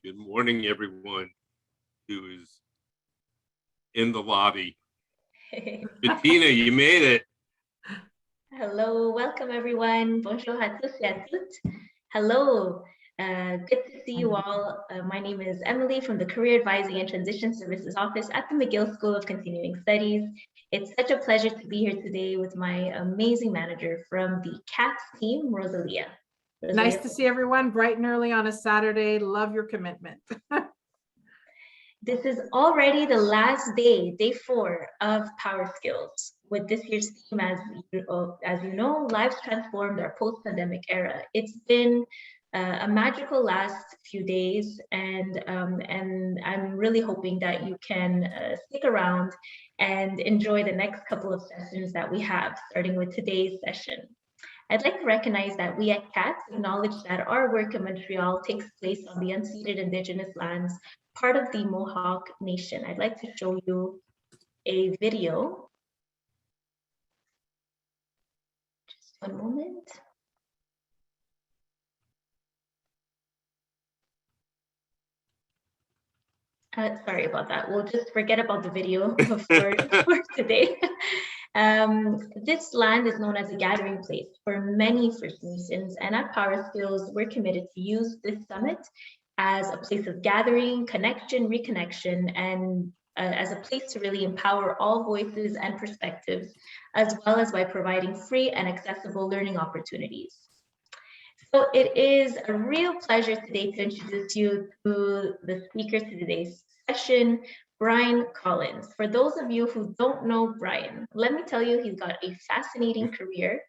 Good morning, everyone who is in the lobby. Bettina, you made it. Hello, welcome everyone. Bonjour à tous et à toutes. Hello, good to see you all. My name is Emily from the Career Advising and Transition Services Office at the McGill School of Continuing Studies. It's such a pleasure to be here today with my amazing manager from the CATS team, Rosalia. Nice to see everyone bright and early on a Saturday. Love your commitment. This is already the last day, day 4 of Power Skills. With this year's theme, as you know, lives transformed our post-pandemic era. It's been a magical last few days, and I'm really hoping that you can stick around and enjoy the next couple of sessions that we have, starting with today's session. I'd like to recognize that we at CATS acknowledge that our work in Montreal takes place on the unceded Indigenous lands, part of the Mohawk Nation. I'd like to show you a video. Just one moment. Sorry about that. We'll just forget about the video for today. This land is known as a gathering place for many First Nations, and at Power Skills, we're committed to use this summit as a place of gathering, connection, reconnection, and as a place to really empower all voices and perspectives, as well as by providing free and accessible learning opportunities. So it is a real pleasure today to introduce you to the speaker to today's session, Brian Collins. For those of you who don't know Brian, let me tell you, he's got a fascinating career.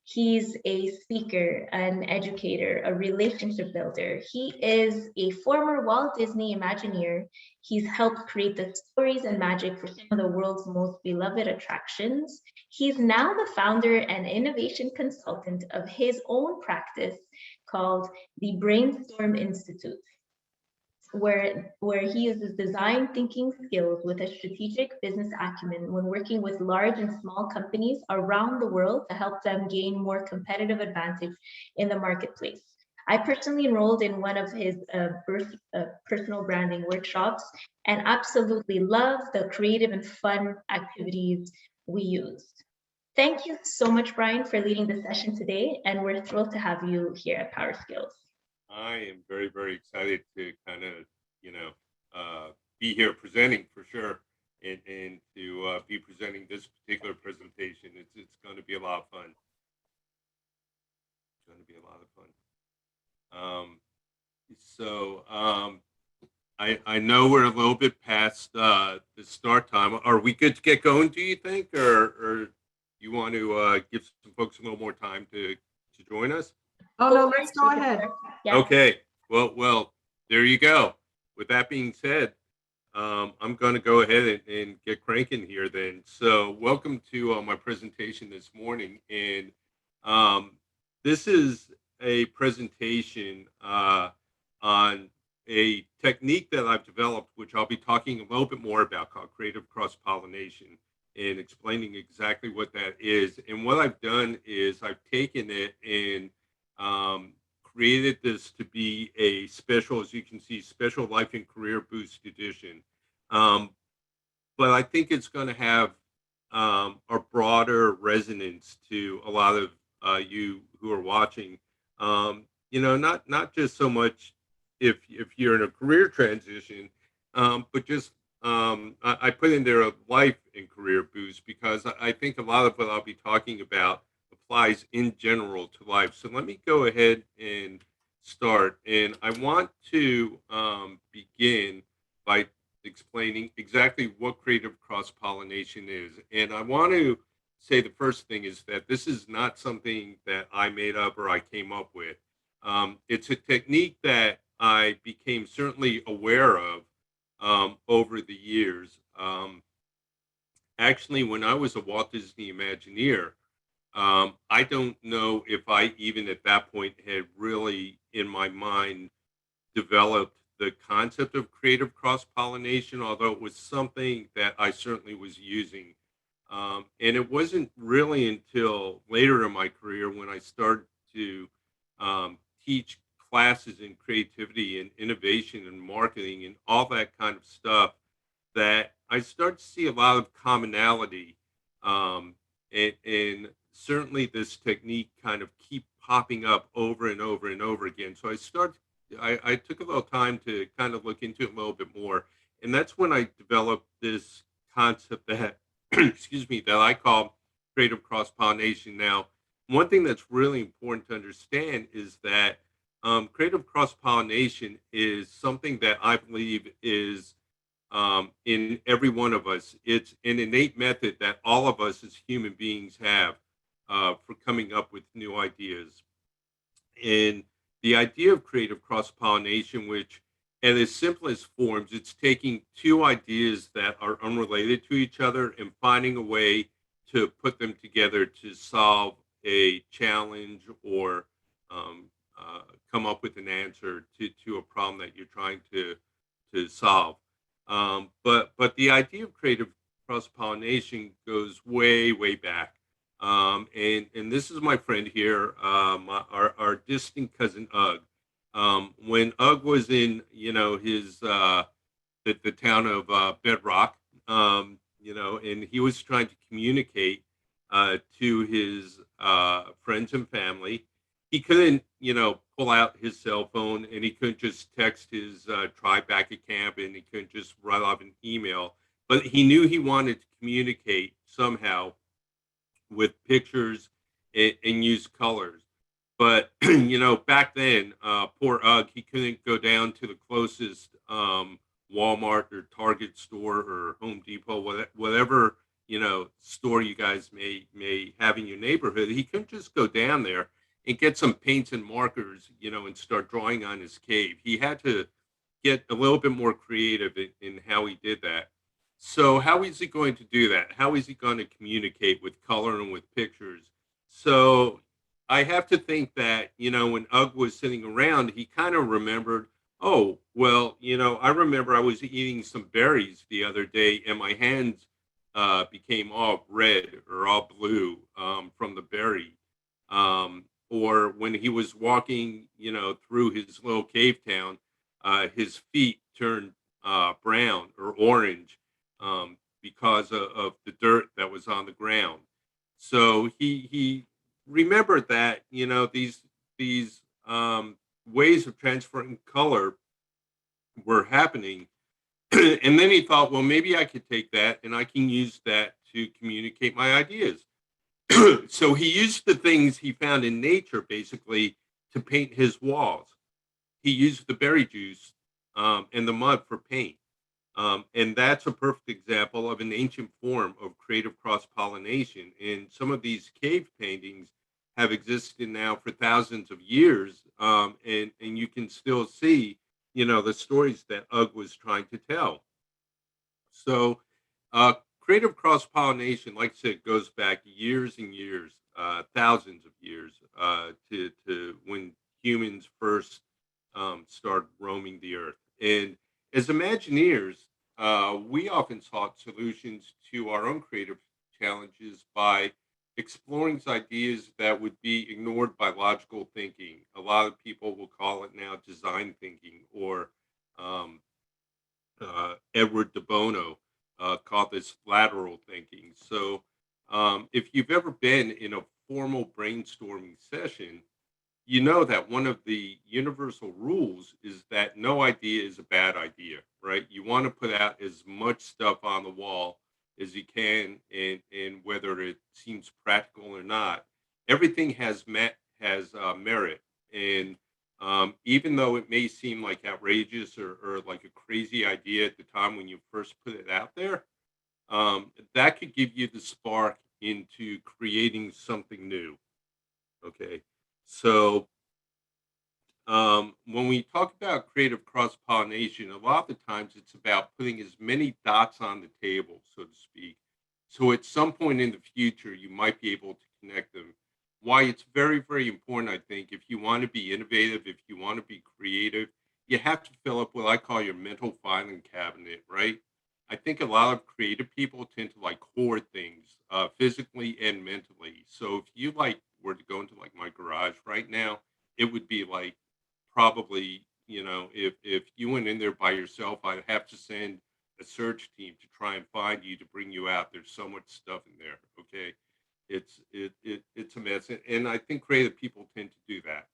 He's a speaker, an educator, a relationship builder. He is a former Walt Disney Imagineer. He's helped create the stories and magic for some of the world's most beloved attractions. He's now the founder and innovation consultant of his own practice called the Brainstorm Institute, where he uses design thinking skills with a strategic business acumen when working with large and small companies around the world to help them gain more competitive advantage in the marketplace. I personally enrolled in one of his personal branding workshops and absolutely love the creative and fun activities we used. Thank you so much, Brian, for leading the session today, and we're thrilled to have you here at Power Skills. I am very, very excited to kind of, be here presenting for sure, and to be presenting this particular presentation. It's going to be a lot of fun. It's going to be a lot of fun. I know we're a little bit past the start time. Are we good to get going, do you think, or you want to give some folks a little more time to join us? Oh, no, let's go ahead. Yeah. Okay. Well, there you go. With that being said, I'm going to go ahead and get cranking here then. So welcome to my presentation this morning. And this is a presentation on a technique that I've developed, which I'll be talking a little bit more about, called Creative Cross-Pollination, and explaining exactly what that is. And what I've done is I've taken it and created this to be a special, as you can see, special life and career boost edition. But I think it's going to have a broader resonance to a lot of you who are watching. Not just so much if you're in a career transition, but just I put in there a life and career boost, because I think a lot of what I'll be talking about applies in general to life. So let me go ahead and start. And I want to begin by explaining exactly what creative cross-pollination is. And I want to say the first thing is that this is not something that I made up or I came up with. It's a technique that I became certainly aware of over the years. Actually, when I was a Walt Disney Imagineer, I don't know if I even at that point had really in my mind developed the concept of creative cross-pollination, although it was something that I certainly was using. And it wasn't really until later in my career when I started to teach classes in creativity and innovation and marketing and all that kind of stuff that I start to see a lot of commonality. Um, and certainly this technique kind of keep popping up over and over and over again. So I took a little time to kind of look into it a little bit more. And that's when I developed this concept that, excuse me, that I call creative cross pollination. Now, one thing that's really important to understand is that creative cross pollination is something that I believe is in every one of us. It's an innate method that all of us as human beings have for coming up with new ideas. And the idea of creative cross pollination, which at its simplest forms, it's taking two ideas that are unrelated to each other and finding a way to put them together to solve a challenge or um, come up with an answer to a problem that you're trying to solve. But the idea of creative cross pollination goes way back. And this is my friend here, our distant cousin Ugg. When Ugg was in, his the town of Bedrock, and he was trying to communicate to his friends and family. He couldn't, pull out his cell phone, and he couldn't just text his tribe back at camp, and he couldn't just write off an email. But he knew he wanted to communicate somehow with pictures and use colors. But back then, poor Ugg, he couldn't go down to the closest Walmart or Target store or Home Depot, whatever store you guys may have in your neighborhood. He couldn't just go down there and get some paints and markers, and start drawing on his cave. He had to get a little bit more creative in how he did that. So how is he going to do that? How is he going to communicate with color and with pictures? So I have to think that, when Ugg was sitting around, he kind of remembered, oh, well, I remember I was eating some berries the other day and my hands became all red or all blue from the berry. Or when he was walking, through his little cave town, his feet turned brown or orange because of the dirt that was on the ground. So he remembered that these ways of transferring color were happening, and then he thought, well, maybe I could take that and I can use that to communicate my ideas. So he used the things he found in nature basically to paint his walls. He used the berry juice and the mud for paint. And that's a perfect example of an ancient form of creative cross pollination. And some of these cave paintings have existed now for thousands of years. And you can still see, the stories that Ugg was trying to tell. So, creative cross pollination, like I said, goes back years and years, thousands of years, to when humans first started roaming the earth. And as Imagineers, we often sought solutions to our own creative challenges by exploring ideas that would be ignored by logical thinking. A lot of people will call it now design thinking, or um, Edward de Bono called this lateral thinking. So, if you've ever been in a formal brainstorming session, you know that one of the universal rules is that no idea is a bad idea, right? You want to put out as much stuff on the wall as you can, and whether it seems practical or not, everything has merit. And even though it may seem like outrageous or like a crazy idea at the time when you first put it out there, that could give you the spark into creating something new. Okay. So when we talk about creative cross pollination, a lot of the times it's about putting as many dots on the table, so to speak. So at some point in the future, you might be able to connect them. Why it's very important, I think, if you want to be innovative, if you want to be creative, you have to fill up what I call your mental filing cabinet, right? I think a lot of creative people tend to like hoard things physically and mentally. So if you like were to go into like my garage right now, it would be like probably, if you went in there by yourself, I'd have to send a search team to try and find you to bring you out. There's so much stuff in there. Okay, it's a mess, and I think creative people tend to do that.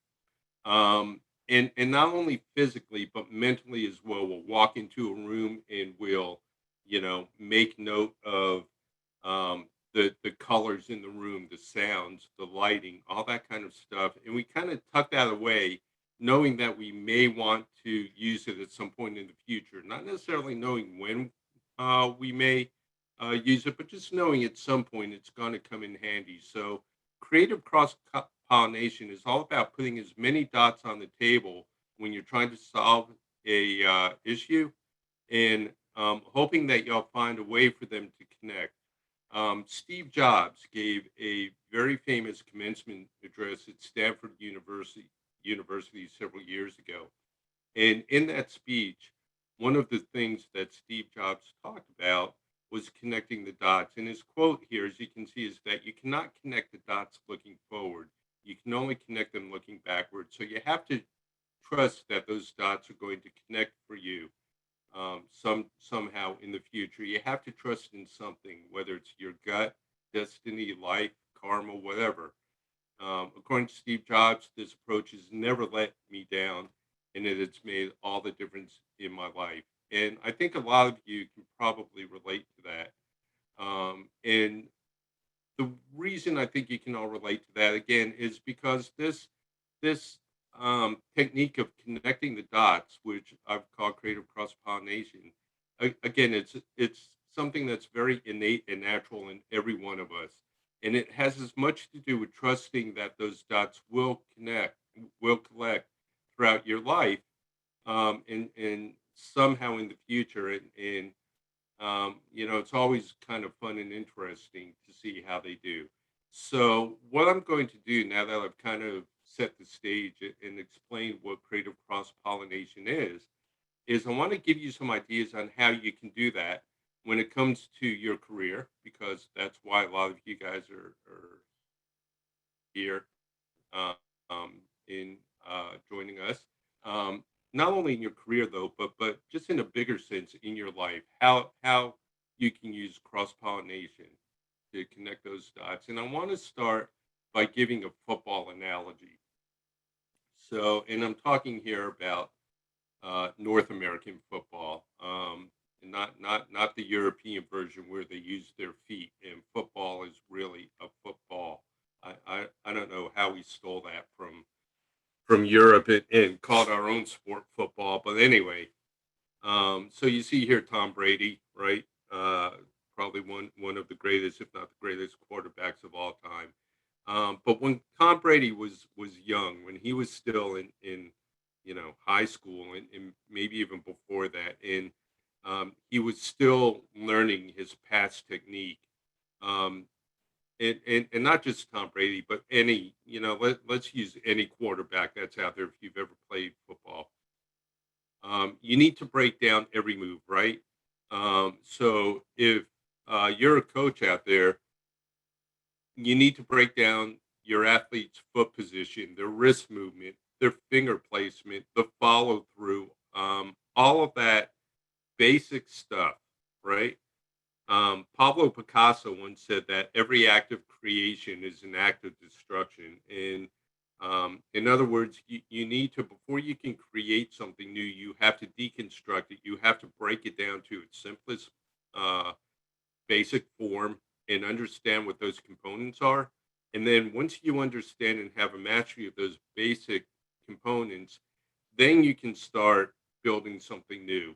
And not only physically but mentally as well. We'll walk into a room and we'll, make note of the colors in the room, the sounds, the lighting, all that kind of stuff, and we kind of tuck that away, knowing that we may want to use it at some point in the future. Not necessarily knowing when we may use it, but just knowing at some point it's going to come in handy. So creative cross pollination is all about putting as many dots on the table when you're trying to solve a issue, and hoping that y'all find a way for them to connect. Steve Jobs gave a very famous commencement address at Stanford University several years ago. And in that speech, one of the things that Steve Jobs talked about was connecting the dots. And his quote here, as you can see, is that you cannot connect the dots looking forward. You can only connect them looking backwards. So you have to trust that those dots are going to connect for you somehow in the future. You have to trust in something, whether it's your gut, destiny, life, karma, whatever. According to Steve Jobs, this approach has never let me down, and it's made all the difference in my life. And I think a lot of you can probably relate to that. And the reason I think you can all relate to that again is because this technique of connecting the dots, which I've called creative cross pollination, again, it's something that's very innate and natural in every one of us, and it has as much to do with trusting that those dots will connect, will collect throughout your life, and somehow in the future, and it's always kind of fun and interesting to see how they do. So, what I'm going to do now that I've kind of set the stage and explained what creative cross pollination is I want to give you some ideas on how you can do that when it comes to your career, because that's why a lot of you guys are here um, in joining us. Not only in your career though, but just in a bigger sense in your life, how you can use cross pollination to connect those dots. And I want to start by giving a football analogy. So, and I'm talking here about North American football, and not the European version where they use their feet. And football is really a football. I don't know how we stole that from Europe and called our own sport football. But anyway, so you see here Tom Brady, right? Probably one of the greatest, if not the greatest, quarterbacks of all time. But when Tom Brady was young, when he was still in high school, and maybe even before that, and he was still learning his pass technique. Um, and not just Tom Brady, but any, let's use any quarterback that's out there if you've ever played football. You need to break down every move, right? So if you're a coach out there, you need to break down your athlete's foot position, their wrist movement, their finger placement, the follow through, all of that basic stuff, right? Pablo Picasso once said that every act of creation is an act of destruction. And in other words, you need to, before you can create something new, you have to deconstruct it. You have to break it down to its simplest uh, basic form and understand what those components are. And then once you understand and have a mastery of those basic components, then you can start building something new.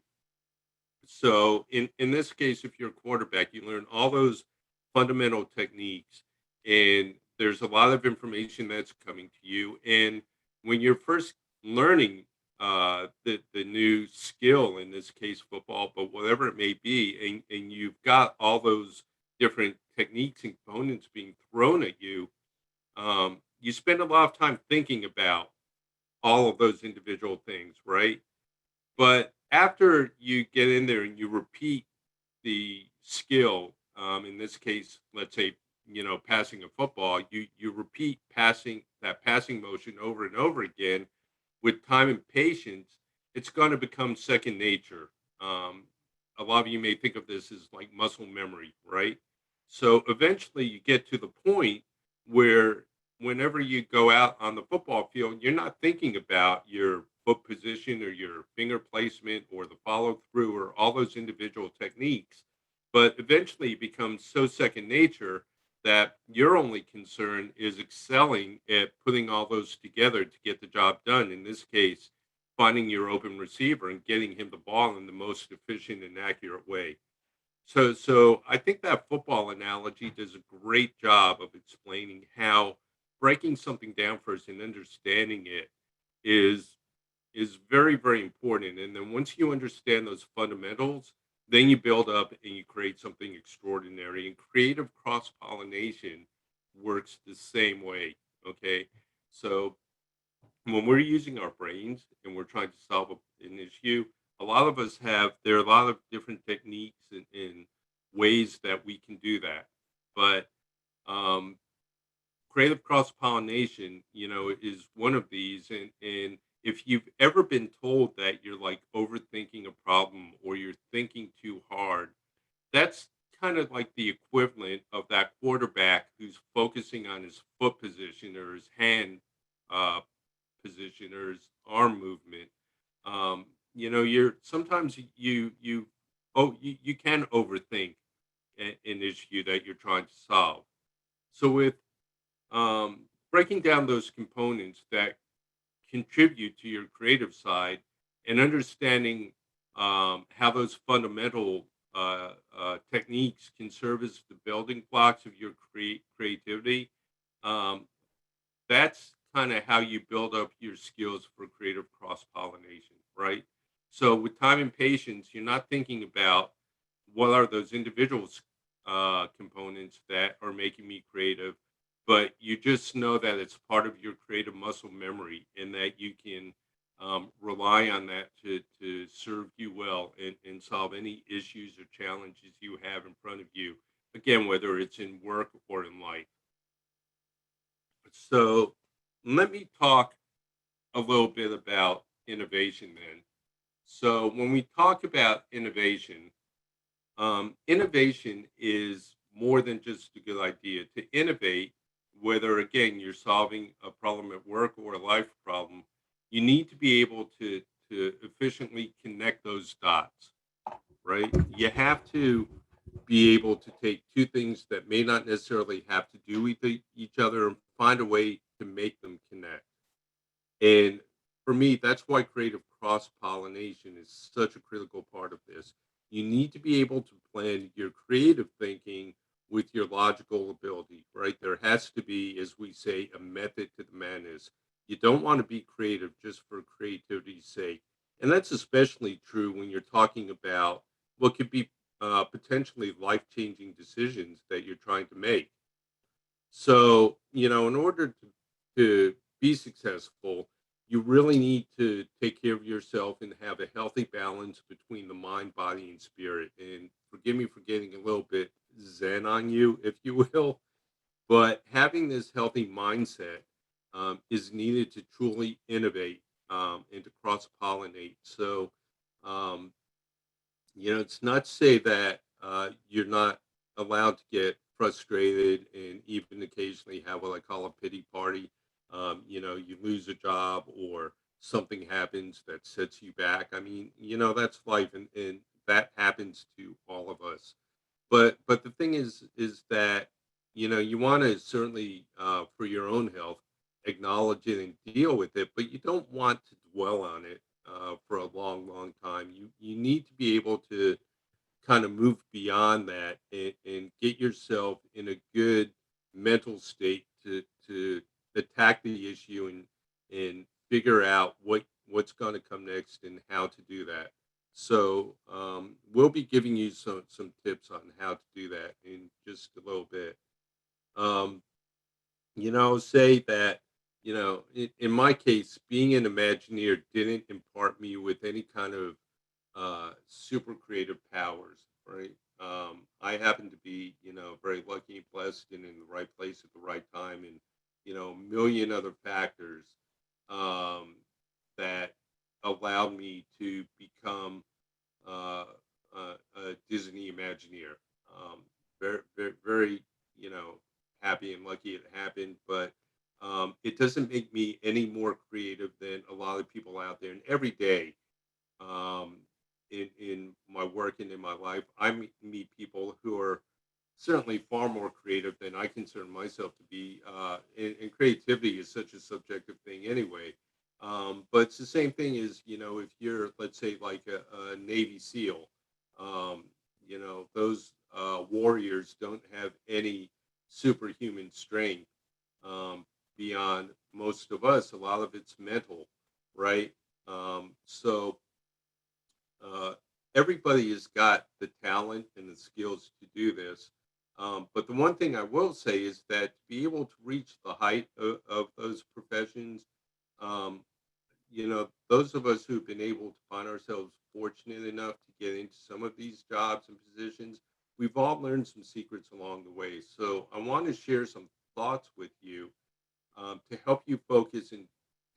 So in this case, if you're a quarterback, you learn all those fundamental techniques, and there's a lot of information that's coming to you. And when you're first learning the new skill, in this case football, but whatever it may be, and you've got all those different techniques and components being thrown at you, you spend a lot of time thinking about all of those individual things, right? But after you get in there and you repeat the skill, in this case, let's say, passing a football, you repeat passing that passing motion over and over again with time and patience, it's going to become second nature. Um, a lot of you may think of this as like muscle memory, right? So eventually you get to the point where whenever you go out on the football field, you're not thinking about your foot position or your finger placement or the follow through or all those individual techniques. But eventually it becomes so second nature that your only concern is excelling at putting all those together to get the job done. In this case, finding your open receiver and getting him the ball in the most efficient and accurate way. So I think that football analogy does a great job of explaining how breaking something down first and understanding it is is very, very important. And then once you understand those fundamentals, then you build up and you create something extraordinary. And creative cross pollination works the same way. Okay. So when we're using our brains and we're trying to solve an issue, a lot of us have, there are a lot of different techniques and ways that we can do that. But um, creative cross pollination, is one of these. And if you've ever been told that you're like overthinking a problem or you're thinking too hard, that's kind of like the equivalent of that quarterback who's focusing on his foot position or his hand uh, position or his arm movement. You're sometimes you can overthink an issue that you're trying to solve. So with breaking down those components that contribute to your creative side and understanding how those fundamental techniques can serve as the building blocks of your creativity. Um, that's kind of how you build up your skills for creative cross pollination, right? So with time and patience, you're not thinking about what are those individual components that are making me creative, but you just know that it's part of your creative muscle memory and that you can rely on that to serve you well and solve any issues or challenges you have in front of you. Again, whether it's in work or in life. So let me talk a little bit about innovation then. So when we talk about innovation, innovation is more than just a good idea. To innovate, whether again you're solving a problem at work or a life problem, you need to be able to efficiently connect those dots, right? You have to be able to take two things that may not necessarily have to do with each other and find a way to make them connect. And for me, that's why creative cross pollination is such a critical part of this. You need to be able to blend your creative thinking with your logical ability, right? There has to be, as we say, a method to the madness. You don't want to be creative just for creativity's sake. And that's especially true when you're talking about what could be potentially life changing decisions that you're trying to make. So, in order to be successful, you really need to take care of yourself and have a healthy balance between the mind, body, and spirit. And forgive me for getting a little bit zen on you, if you will, but having this healthy mindset is needed to truly innovate and to cross pollinate. So, um, it's not to say that you're not allowed to get frustrated and even occasionally have what I call a pity party. You lose a job or something happens that sets you back. I mean, that's life, and that happens to all of us. But the thing is that you want to certainly for your own health acknowledge it and deal with it, but you don't want to dwell on it for a long, long time. You need to be able to kind of move beyond that and get yourself in a good mental state to attack the issue and figure out what's going to come next and how to do that. So we'll be giving you some tips on how to do that in just a little bit. Um, say that, in my case, being an Imagineer didn't impart me with any kind of super creative powers, right? I happen to be, very lucky and blessed and in the right place at the right time and, a million other factors. Um, that allowed me to become uh, a Disney Imagineer. Very, very, very, you know, happy and lucky it happened, but it doesn't make me any more creative than a lot of people out there. And every day, um, in my work and in my life, meet people who are certainly far more creative than I consider myself to be. And creativity is such a subjective thing anyway. But it's the same thing as, if you're, let's say, like a Navy SEAL, um, those warriors don't have any superhuman strength um, beyond most of us. A lot of it's mental, right? So uh, everybody has got the talent and the skills to do this. But the one thing I will say is that to be able to reach the height of those professions, um, those of us who've been able to find ourselves fortunate enough to get into some of these jobs and positions, we've all learned some secrets along the way. So I want to share some thoughts with you to help you focus and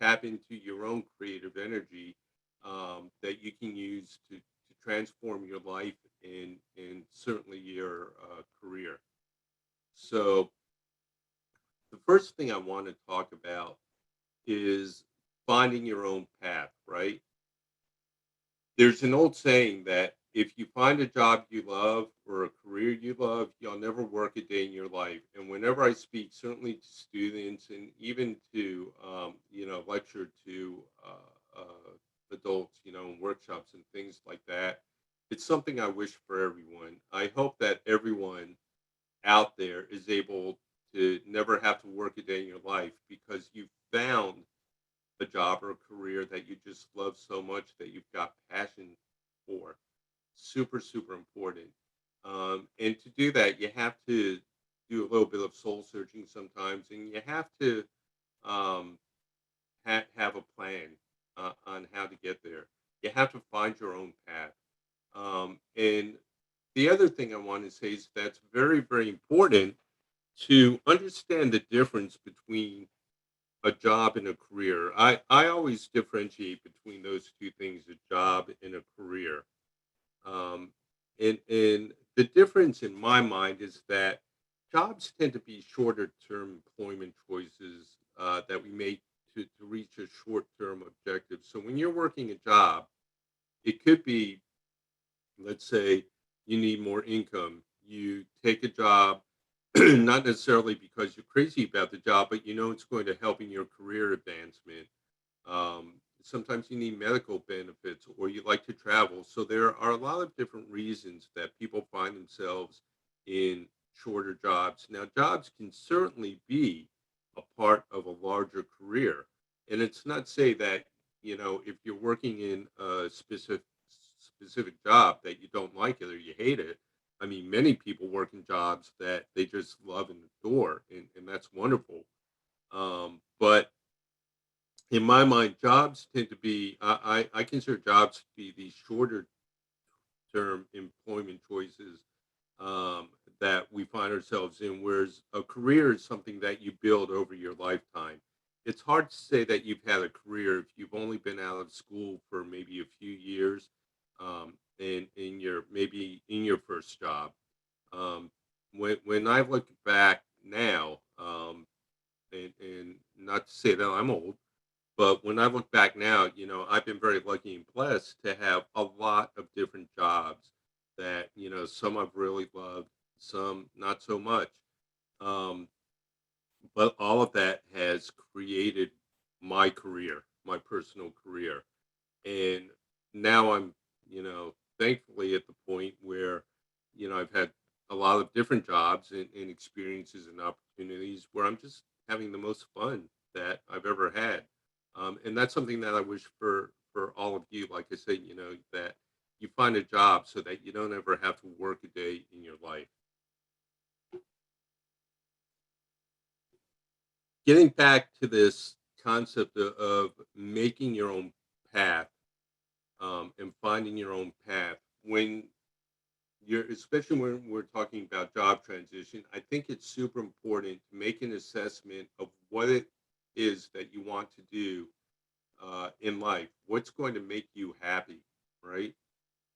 tap into your own creative energy that you can use to transform your life and certainly your career. So, the first thing I want to talk about is finding your own path, right? There's an old saying that if you find a job you love or a career you love, you'll never work a day in your life. And whenever I speak, certainly to students and even to, lecture to adults, in workshops and things like that, it's something I wish for everyone. I hope that everyone out there is able to never have to work a day in your life because you found a job or a career that you just love so much that you've got passion for. Super, super important. And to do that, you have to do a little bit of soul searching sometimes, and you have to um, have a plan on how to get there. You have to find your own path. And the other thing I want to say is that's very, very important to understand the difference between a job and a career. I always differentiate between those two things, a job and a career. Um, and the difference in my mind is that jobs tend to be shorter term employment choices that we make to reach a short term objective. So when you're working a job, it could be, let's say, you need more income. You take a job not necessarily because you're crazy about the job, but it's going to help in your career advancement. Sometimes you need medical benefits or you like to travel. So there are a lot of different reasons that people find themselves in shorter jobs. Now, jobs can certainly be a part of a larger career. And it's not say that, if you're working in a specific job that you don't like it or you hate it. I mean, many people work in jobs that they just love and adore, and that's wonderful. But in my mind, jobs tend to be, I consider jobs to be these shorter term employment choices um, that we find ourselves in, whereas a career is something that you build over your lifetime. It's hard to say that you've had a career if you've only been out of school for maybe a few years and in your maybe in your first job. Um, when I look back now, and not to say that I'm old, but when I look back now, I've been very lucky and blessed to have a lot of different jobs that, some I've really loved, some not so much. Um, but all of that has created my career, my personal career. And now I'm, thankfully at the point where, I've had a lot of different jobs and experiences and opportunities where I'm just having the most fun that I've ever had. And that's something that I wish for all of you. Like I say, that you find a job so that you don't ever have to work a day in your life. Getting back to this concept of making your own path and finding your own path when especially when we're talking about job transition, I think it's super important to make an assessment of what it is that you want to do in life. What's going to make you happy, right?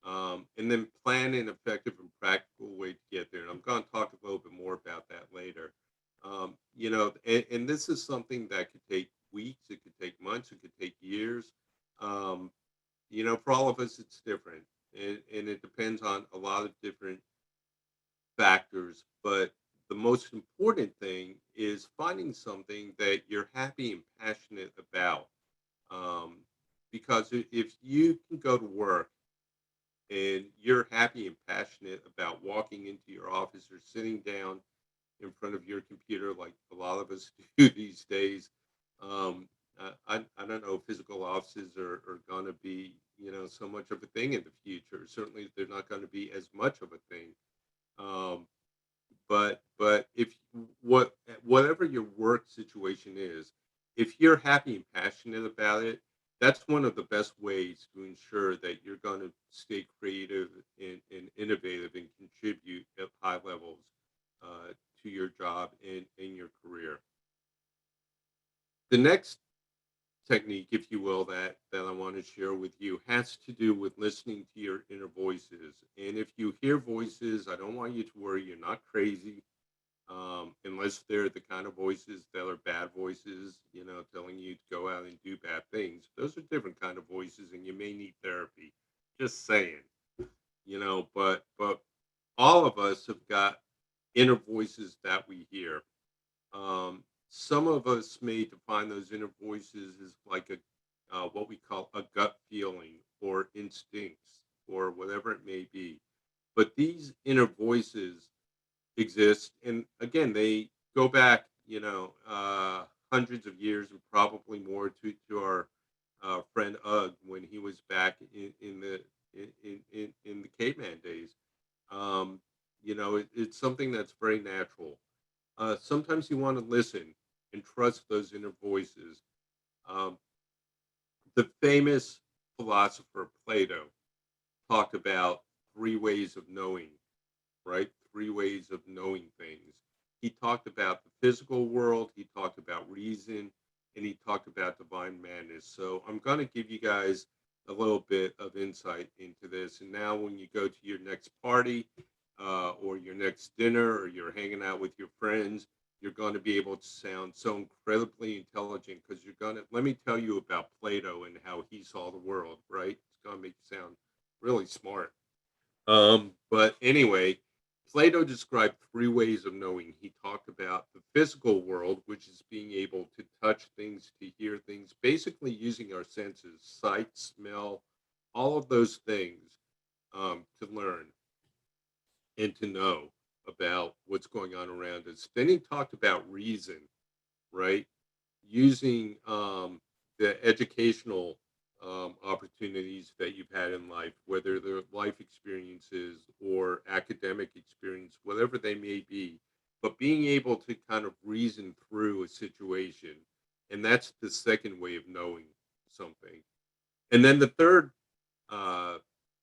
And then plan an effective and practical way to get there. And I'm going to talk a little bit more about that later. And this is something that could take weeks, it could take months, it could take years. Um, for all of us, it's different. And it depends on a lot of different factors. But the most important thing is finding something that you're happy and passionate about. Um, because if you can go to work and you're happy and passionate about walking into your office or sitting down in front of your computer like a lot of us do these days. I don't know if physical offices are going to be, so much of a thing in the future. Certainly, they're not going to be as much of a thing. Um, but if whatever your work situation is, if you're happy and passionate about it, that's one of the best ways to ensure that you're going to stay creative and innovative and contribute at high levels to your job and in your career. The next technique, if you will, that I want to share with you has to do with listening to your inner voices. And if you hear voices, I don't want you to worry. You're not crazy, unless they're the kind of voices that are bad voices, telling you to go out and do bad things. Those are different kind of voices, and you may need therapy. Just saying, but all of us have got inner voices that we hear. Some of us may define those inner voices as like a what we call a gut feeling or instincts or whatever it may be. But these inner voices exist, and again, they go back, hundreds of years and probably more to our friend Ugg when he was back in the caveman days. Um, it's something that's very natural. Sometimes you want to listen and trust those inner voices. Um, the famous philosopher Plato talked about three ways of knowing, right? Three ways of knowing things. He talked about the physical world, he talked about reason, and he talked about divine madness. So I'm going to give you guys a little bit of insight into this. And now, when you go to your next party or your next dinner or you're hanging out with your friends, you're going to be able to sound so incredibly intelligent because you're going to, let me tell you about Plato and how he saw the world, right? It's going to make you sound really smart. But anyway, Plato described three ways of knowing. He talked about the physical world, which is being able to touch things, to hear things, basically using our senses, sight, smell, all of those things to learn and to know about what's going on around us. Then he talked about reason, right? Using the educational opportunities that you've had in life, whether they're life experiences or academic experience, whatever they may be, but being able to kind of reason through a situation. And that's the second way of knowing something. And then the third uh,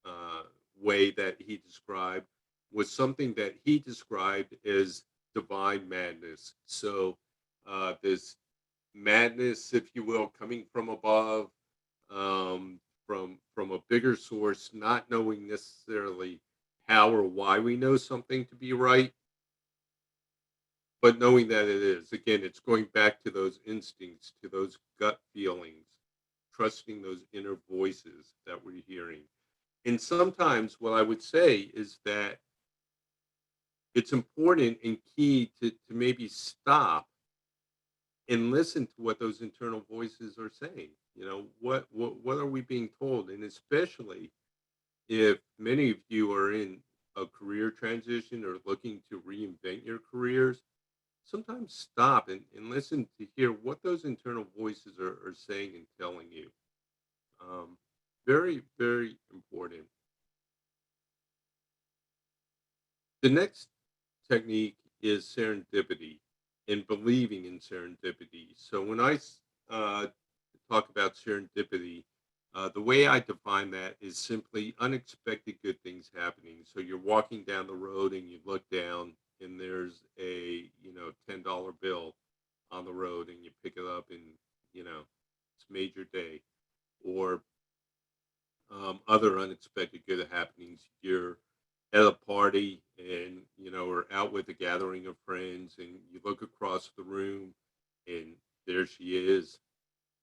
uh, way that he described was something that he described as divine madness. So, this madness, if you will, coming from above, from a bigger source, not knowing necessarily how or why we know something to be right, but knowing that it is. Again, it's going back to those instincts, to those gut feelings, trusting those inner voices that we're hearing. And sometimes what I would say is that it's important and key to maybe stop and listen to what those internal voices are saying. What are we being told? And especially if many of you are in a career transition or looking to reinvent your careers, sometimes stop and listen to hear what those internal voices are saying and telling you. Very, very important. The next technique is serendipity and believing in serendipity. So when I talk about serendipity, the way I define that is simply unexpected good things happening. So you're walking down the road and you look down and there's a $10 bill on the road and you pick it up and it's made your day. unexpected good happenings. You're at a party and, or out with a gathering of friends, and you look across the room, and there she is,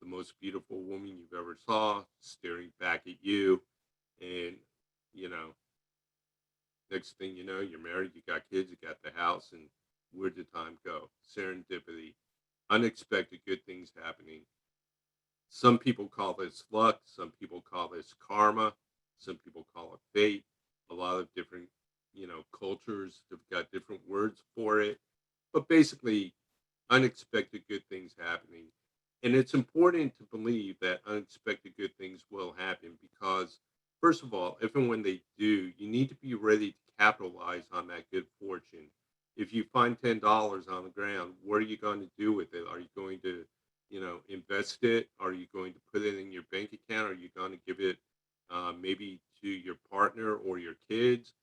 the most beautiful woman you've ever saw, staring back at you. And, you know, next thing you know, you're married, you got kids, you got the house, and where'd the time go? Serendipity, unexpected good things happening. Some people call this luck. Some people call this karma. Some people call it fate. A lot of different, cultures have got different words for it. But basically, unexpected good things happening. And it's important to believe that unexpected good things will happen because, first of all, if and when they do, you need to be ready to capitalize on that good fortune. If you find $10 on the ground, what are you going to do with it? Are you going to, invest it? Are you going to put it in your bank account? Are you going to give it maybe to your partner or your kids?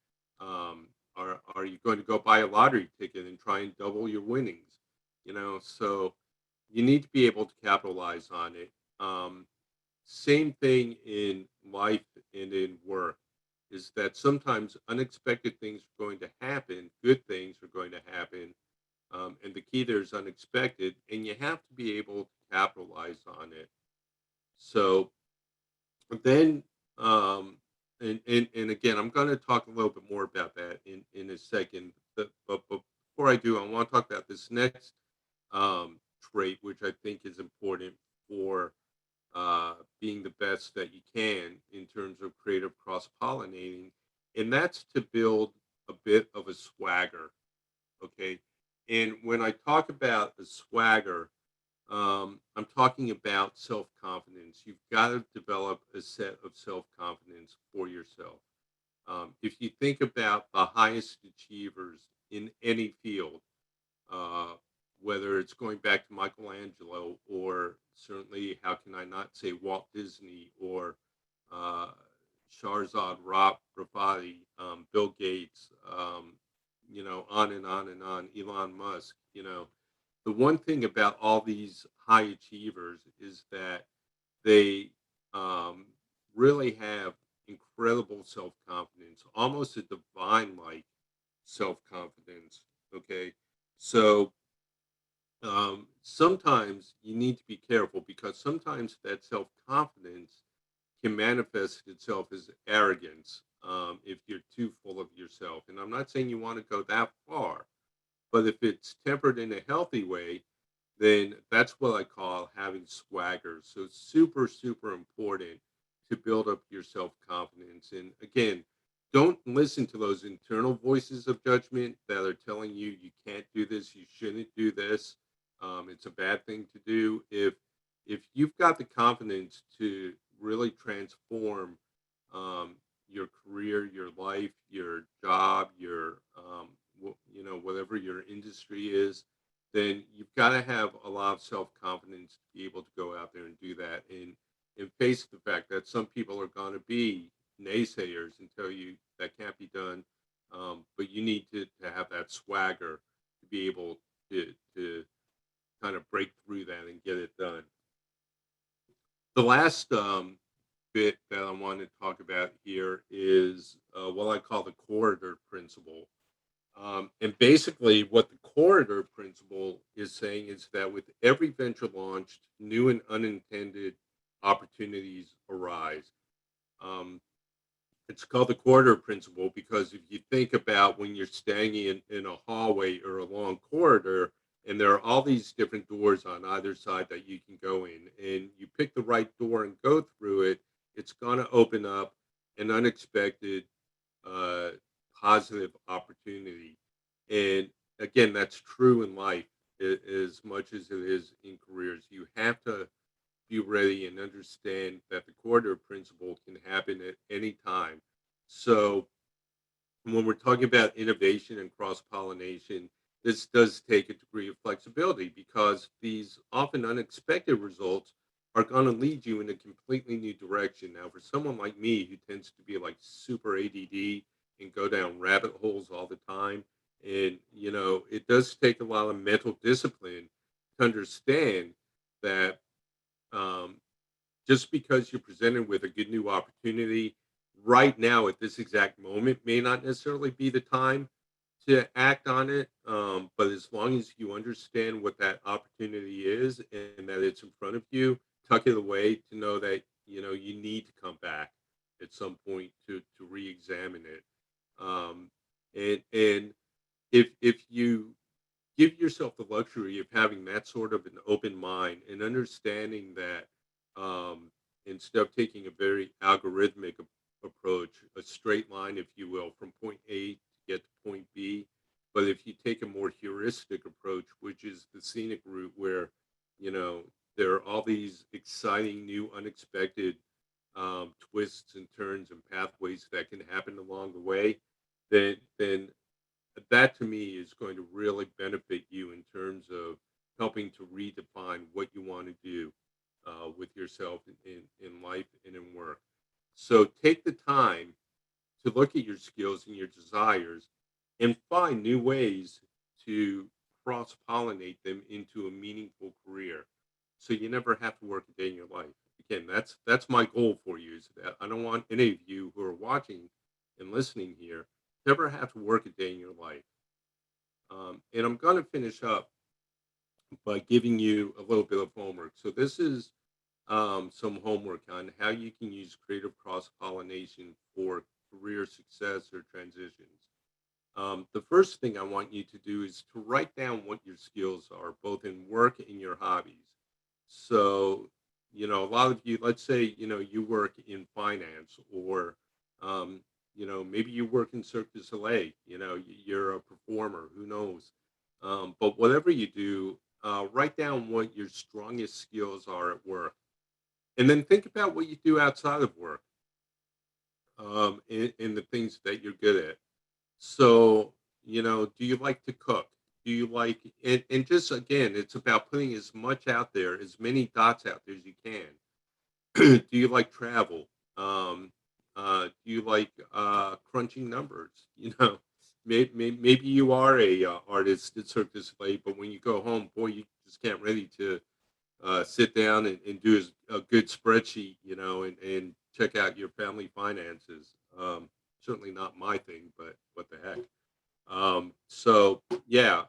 Are you going to go buy a lottery ticket and try and double your winnings? So you need to be able to capitalize on it. Same thing in life and in work is that sometimes unexpected things are going to happen, good things are going to happen, and the key there is unexpected, and you have to be able to capitalize on it. So then, and again, I'm going to talk a little bit more about that in a second. But before I do, I want to talk about this next trait, which I think is important for being the best that you can in terms of creative cross pollinating, and that's to build a bit of a swagger. Okay. And when I talk about a swagger, I'm talking about self confidence. You've got to develop a set of self confidence for yourself. If you think about the highest achievers in any field, uh, whether it's going back to Michelangelo or certainly, how can I not say Walt Disney or uh, Sharzad Rafati, Bill Gates, on and on and on, Elon Musk. The one thing about all these high achievers is that they um, really have incredible self confidence, almost a divine like self confidence. Okay. So sometimes you need to be careful because sometimes that self confidence can manifest itself as arrogance if you're too full of yourself. And I'm not saying you want to go that far, but if it's tempered in a healthy way, then that's what I call having swagger. So it's super, super important to build up your self confidence. And again, don't listen to those internal voices of judgment that are telling you you can't do this, you shouldn't do this. It's a bad thing to do. If you've got the confidence to really transform your career, your life, your job, your whatever your industry is, then you've got to have a lot of self confidence to be able to go out there and do that, and face the fact that some people are going to be naysayers and tell you that can't be done. But you need to have that swagger to be able to kind of break through that and get it done. The last bit that I want to talk about here is what I call the corridor principle. And basically, what the corridor principle is saying is that with every venture launched, new and unintended opportunities arise. Um, it's called the corridor principle because if you think about when you're staying in a hallway or a long corridor, and there are all these different doors on either side that you can go in, and you pick the right door and go through it, it's going to open up an unexpected uh, positive opportunity. And again, that's true in life as much as it is in careers. You have to be ready and understand that the corridor principle can happen at any time. So when we're talking about innovation and cross pollination, this does take a degree of flexibility because these often unexpected results are going to lead you in a completely new direction. Now, for someone like me who tends to be like super ADD and go down rabbit holes all the time, and it does take a lot of mental discipline to understand that um, just because you're presented with a good new opportunity right now at this exact moment may not necessarily be the time to act on it. But as long as you understand what that opportunity is and that it's in front of you, tuck it away to know that you need to come back at some point to re-examine it. Um, and if you give yourself the luxury of having that sort of an open mind and understanding that instead of taking a very algorithmic approach, a straight line, if you will, from point A to get to point B, but if you take a more heuristic approach, which is the scenic route, where you know there are all these exciting, new, unexpected twists and turns and pathways that can happen along the way, then that to me is going to really benefit you in terms of helping to redefine what you want to do with yourself in life and in work. So take the time to look at your skills and your desires and find new ways to cross pollinate them into a meaningful career. So you never have to work a day in your life. Again, that's my goal for you. Is that I don't want any of you who are watching and listening here to ever have to work a day in your life. And I'm going to finish up by giving you a little bit of homework. So this is some homework on how you can use creative cross pollination for career success or transitions. The first thing I want you to do is to write down what your skills are, both in work and your hobbies. So, a lot of you, let's say, you work in finance, or, um, maybe you work in Cirque du Soleil, you're a performer, who knows? But whatever you do, write down what your strongest skills are at work. And then think about what you do outside of work, and the things that you're good at. So, do you like to cook? Do you like, and just again, it's about putting as much out there, as many dots out there as you can. Do you like travel? Do you like crunching numbers? Maybe you are a artist at Cirque du Soleil, but when you go home, boy, you just can't ready to sit down and do a good spreadsheet, and check out your family finances. Certainly not my thing, but what the heck. So yeah,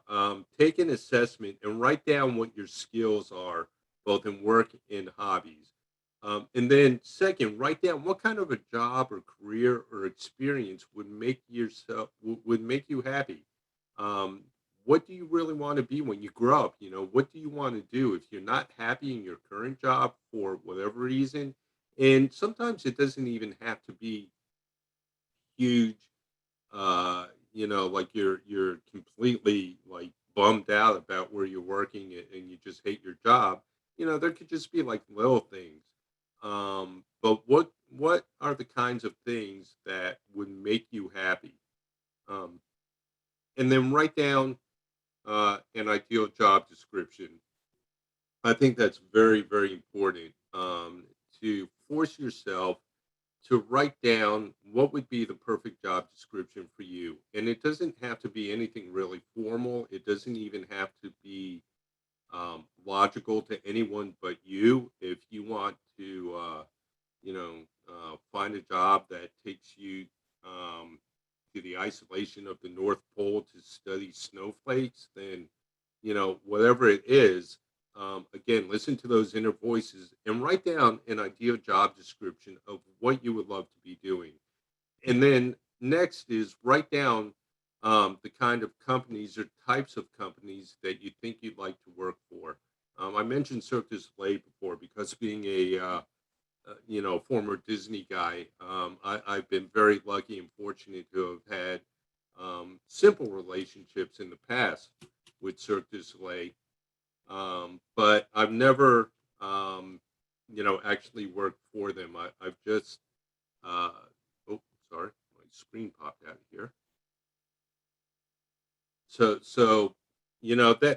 take an assessment and write down what your skills are, both in work and hobbies. And then second, write down what kind of a job or career or experience would make you happy. Um, what do you really want to be when you grow up? What do you want to do if you're not happy in your current job for whatever reason? And sometimes it doesn't even have to be huge, like you're completely like bummed out about where you're working, and you just hate your job. There could just be like little things. But what are the kinds of things that would make you happy? um, and then write down an ideal job description. I think that's very, very important, to force yourself to write down what would be the perfect job description for you. And it doesn't have to be anything really formal. It doesn't even have to be logical to anyone but you. If you want to, find a job that takes you um, to the isolation of the North Pole to study snowflakes, then, whatever it is, again, listen to those inner voices and write down an ideal job description of what you would love to be doing. And then next is write down the kind of companies or types of companies that you think you'd like to work for. I mentioned Cirque du Soleil before because being a former Disney guy, I've been very lucky and fortunate to have had simple relationships in the past with Cirque du Soleil, but I've never, actually worked for them. I've just, uh, oh, sorry, my screen popped out of here. So,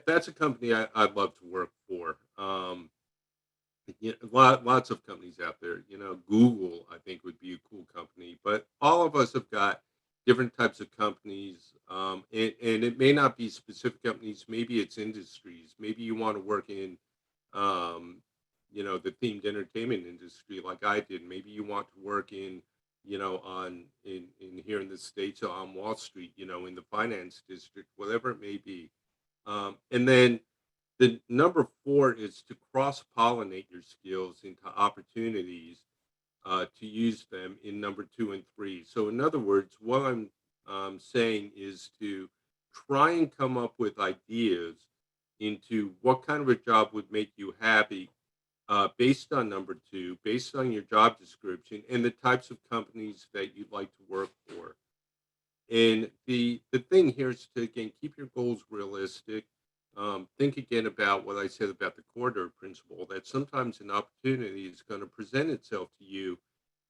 that's a company I'd love to work for. Lots of companies out there. Google, I think, would be a cool company, but all of us have got different types of companies, and it may not be specific companies. Maybe it's industries. Maybe you want to work in, um, the themed entertainment industry, like I did. Maybe you want to work in on in here in the States on Wall Street, in the finance district, whatever it may be. And then the number four is to cross pollinate your skills into opportunities to use them in number two and three. So, in other words, what I'm saying is to try and come up with ideas into what kind of a job would make you happy based on number two, based on your job description, and the types of companies that you'd like to work for. And the thing here is to again keep your goals realistic. Think again about what I said about the corridor principle. That sometimes an opportunity is going to present itself to you,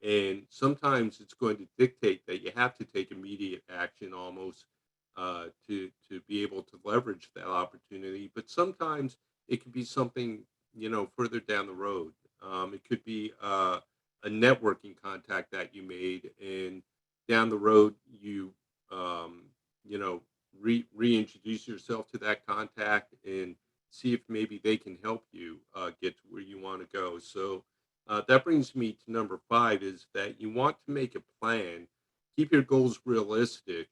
and sometimes it's going to dictate that you have to take immediate action, almost to be able to leverage that opportunity. But sometimes it could be something further down the road. It could be a networking contact that you made, and down the road you um, you know, reintroduce yourself to that contact and see if maybe they can help you get to where you want to go. So that brings me to number five is that you want to make a plan, keep your goals realistic.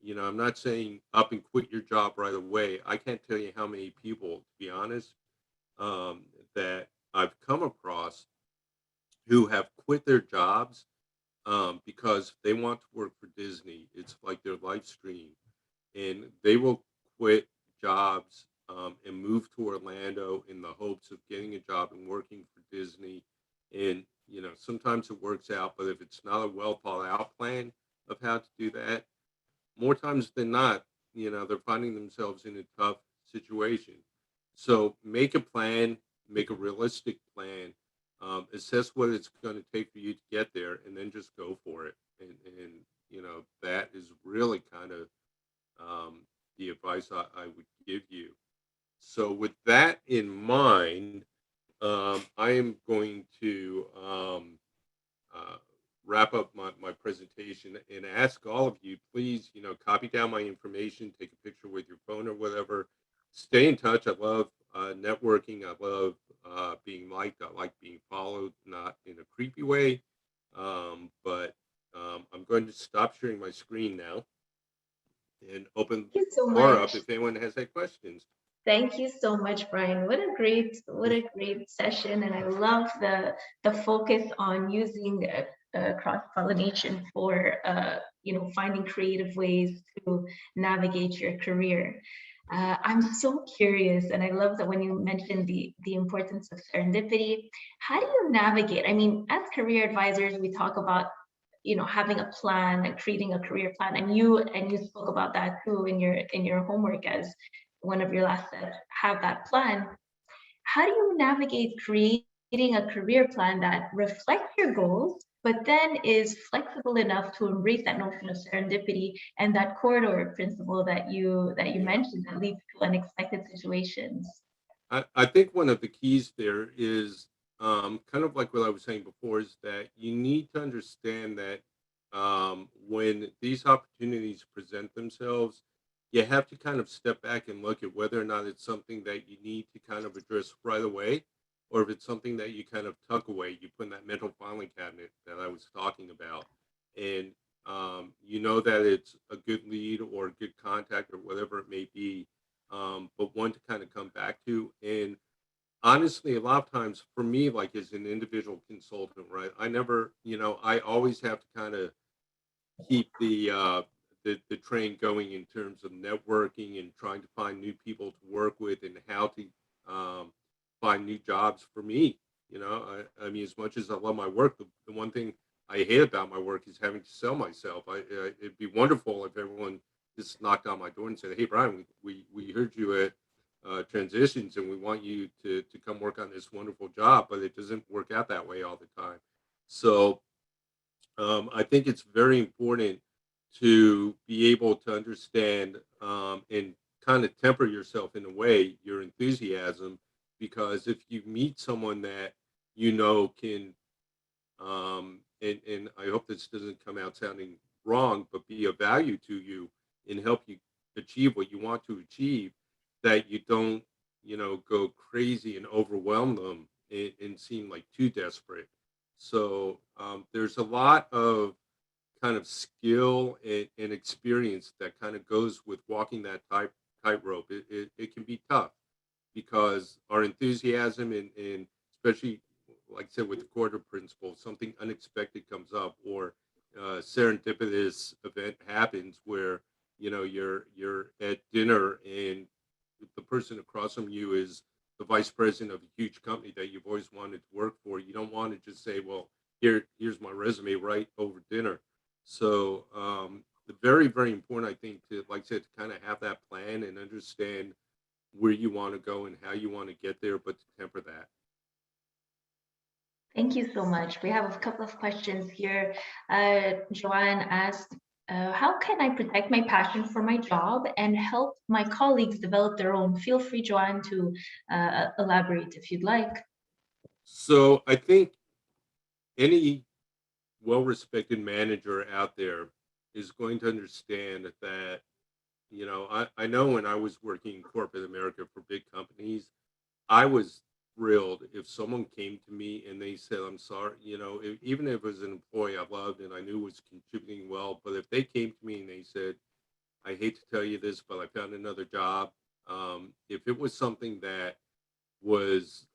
I'm not saying up and quit your job right away. I can't tell you how many people, to be honest, um, that I've come across who have quit their jobs because they want to work for Disney. It's like their life stream, and they will quit jobs and move to Orlando in the hopes of getting a job and working for Disney. And sometimes it works out, but if it's not a well thought out plan of how to do that, more times than not, they're finding themselves in a tough situation. So make a plan, make a realistic plan, assess what it's going to take for you to get there, and then just go for it. And that is really kind of um, the advice I would give you. So with that in mind, I am going to uh, wrap up my presentation and ask all of you, please, copy down my information, take a picture with your phone or whatever. Stay in touch. I love networking. I love being liked. I like being followed, not in a creepy way. But I'm going to stop sharing my screen now and open Thank you so the floor up much. if anyone has any questions. Thank you so much, Brian. What a great session, and I love the focus on using cross-pollination for finding creative ways to navigate your career. I'm so curious, and I love that when you mentioned the importance of serendipity. How do you navigate? I mean, as career advisors, we talk about having a plan and creating a career plan, and you spoke about that too in your homework as one of your last steps. Have that plan. How do you navigate creating a career plan that reflects your goals but then is flexible enough to embrace that notion of serendipity and that corridor principle that you Yeah. mentioned that leads to unexpected situations? I think one of the keys there is kind of like what I was saying before is that you need to understand that when these opportunities present themselves, you have to kind of step back and look at whether or not it's something that you need to kind of address right away, or if it's something that you kind of tuck away, you put in that mental filing cabinet that I was talking about. And you know that it's a good lead or a good contact or whatever it may be, but one to kind of come back to. And honestly, a lot of times for me, like as an individual consultant, right, I never, I always have to kind of keep the train going in terms of networking and trying to find new people to work with and how to um, find new jobs for me. I mean, as much as I love my work, the one thing I hate about my work is having to sell myself. It'd be wonderful if everyone just knocked on my door and said, "Hey, Brian, we heard you at Transitions, and we want you to come work on this wonderful job," but it doesn't work out that way all the time. So I think it's very important to be able to understand and kind of temper yourself in a way, your enthusiasm, because if you meet someone that can, and I hope this doesn't come out sounding wrong, but be of value to you and help you achieve what you want to achieve, that you don't, go crazy and overwhelm them and seem like too desperate. So there's a lot of kind of skill and experience that kind of goes with walking that tightrope. It can be tough because our enthusiasm and especially like I said with the quarter principle, something unexpected comes up or serendipitous event happens where you're at dinner and the person across from you is the vice president of a huge company that you've always wanted to work for. You don't want to just say, "Well, here's my resume," right over dinner. So, the very important, I think, to like I said, to kind of have that plan and understand where you want to go and how you want to get there, but to temper that. Thank you so much. We have a couple of questions here. Joanne asked, how can I protect my passion for my job and help my colleagues develop their own? Feel free, Joanne, to elaborate if you'd like. So, I think any well-respected manager out there is going to understand that. I know when I was working in corporate America for big companies, I was thrilled if someone came to me and they said, "I'm sorry," even if it was an employee I loved and I knew was contributing well, but if they came to me and they said, "I hate to tell you this, but I found another job," if it was something that was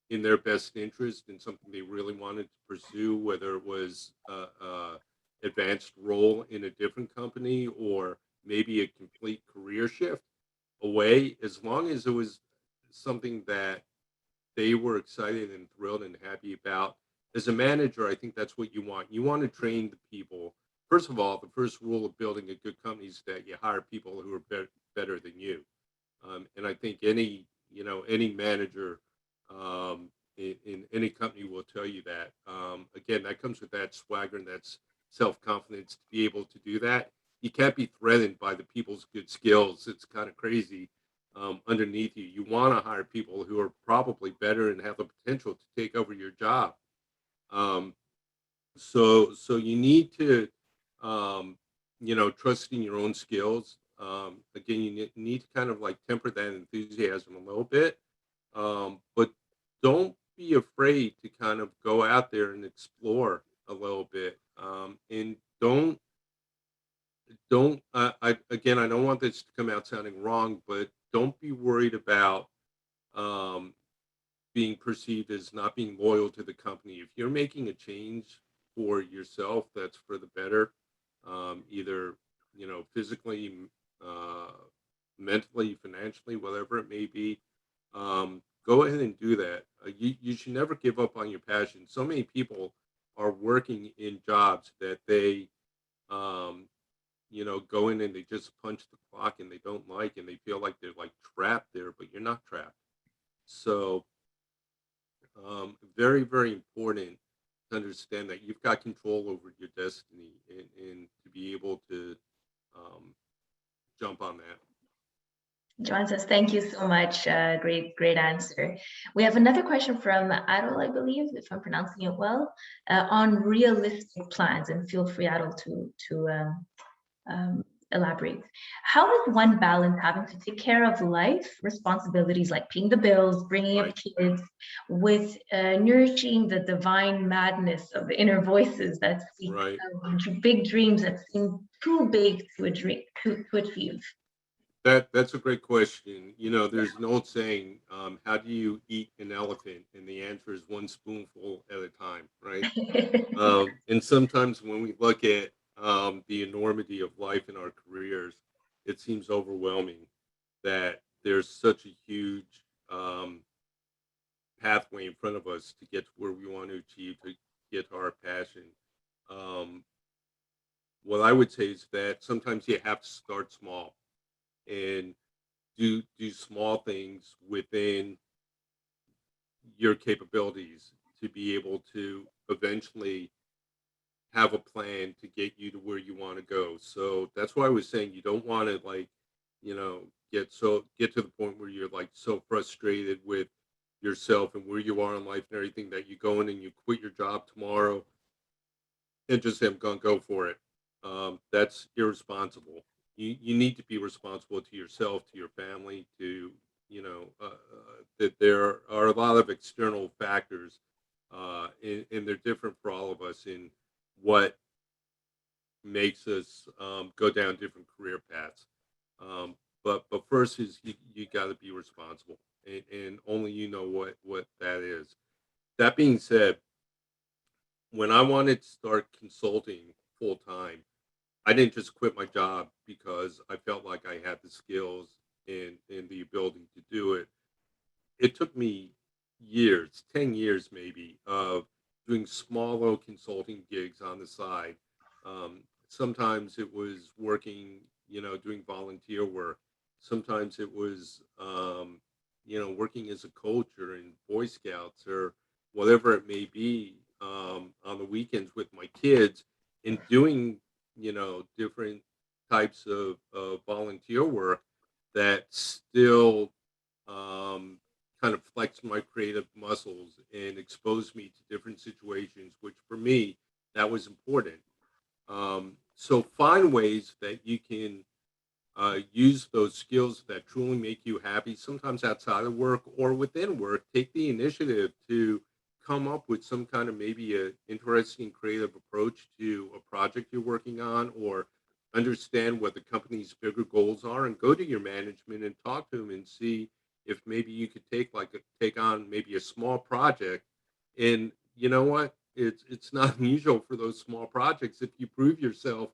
in their best interest and something they really wanted to pursue, whether it was a advanced role in a different company or maybe a complete career shift away, as long as it was something that they were excited and thrilled and happy about. As a manager, I think that's what you want. You want to train the people. First of all, the first rule of building a good company is that you hire people who are better than you. And I think any manager in any company will tell you that. Again, that comes with that swagger and that's self confidence to be able to do that. You can't be threatened by the people's good skills. It's kind of crazy underneath you. You want to hire people who are probably better and have the potential to take over your job. Um, so you need to trust in your own skills. Again, you need to kind of like temper that enthusiasm a little bit, but don't be afraid to kind of go out there and explore a little bit, and don't I again, I don't want this to come out sounding wrong, but don't be worried about um, being perceived as not being loyal to the company. If you're making a change for yourself, that's for the better, either physically, uh, mentally, financially, whatever it may be. Go ahead and do that. You should never give up on your passion. So many people are working in jobs that they um, go in and they just punch the clock and they don't like and they feel like they're like trapped there, but you're not trapped. So very important to understand that you've got control over your destiny and to be able to um, jump on that. Joanne says, thank you so much. Great answer. We have another question from Adol, I believe, if I'm pronouncing it well, on realistic plans. And feel free, Adol, to elaborate. How does one balance having to take care of life responsibilities like paying the bills, bringing up Right. kids, with nourishing the divine madness of the inner voices that speak Right. big dreams that seem too big to achieve? That's a great question. There's an old saying, how do you eat an elephant? And the answer is one spoonful at a time, right? And sometimes when we look at the enormity of life in our careers, it seems overwhelming that there's such a huge pathway in front of us to get to where we want to achieve, to get to our passion. Um, what I would say is that sometimes you have to start small and do small things within your capabilities to be able to eventually have a plan to get you to where you want to go. So that's why I was saying you don't want to like, get to the point where you're like so frustrated with yourself and where you are in life and everything that you go in and you quit your job tomorrow and just say I'm gonna go for it. That's irresponsible. You need to be responsible to yourself, to your family, to that there are a lot of external factors, and they're different for all of us. And what makes us go down different career paths. But first is you got to be responsible, and only you know what that is. That being said, when I wanted to start consulting full time, I didn't just quit my job because I felt like I had the skills and the ability to do it. It took me years, 10 years maybe, of doing small little consulting gigs on the side. Sometimes it was working, doing volunteer work. Sometimes it was, working as a coach or in Boy Scouts or whatever it may be, on the weekends with my kids and doing, different types of volunteer work that still um, kind of flexed my creative muscles and exposed me to different situations, which for me, that was important. So find ways that you can use those skills that truly make you happy, sometimes outside of work or within work. Take the initiative to come up with some kind of maybe a interesting creative approach to a project you're working on, or understand what the company's bigger goals are, and go to your management and talk to them and see if maybe you could take on maybe a small project. And you know what, it's not unusual for those small projects if you prove yourself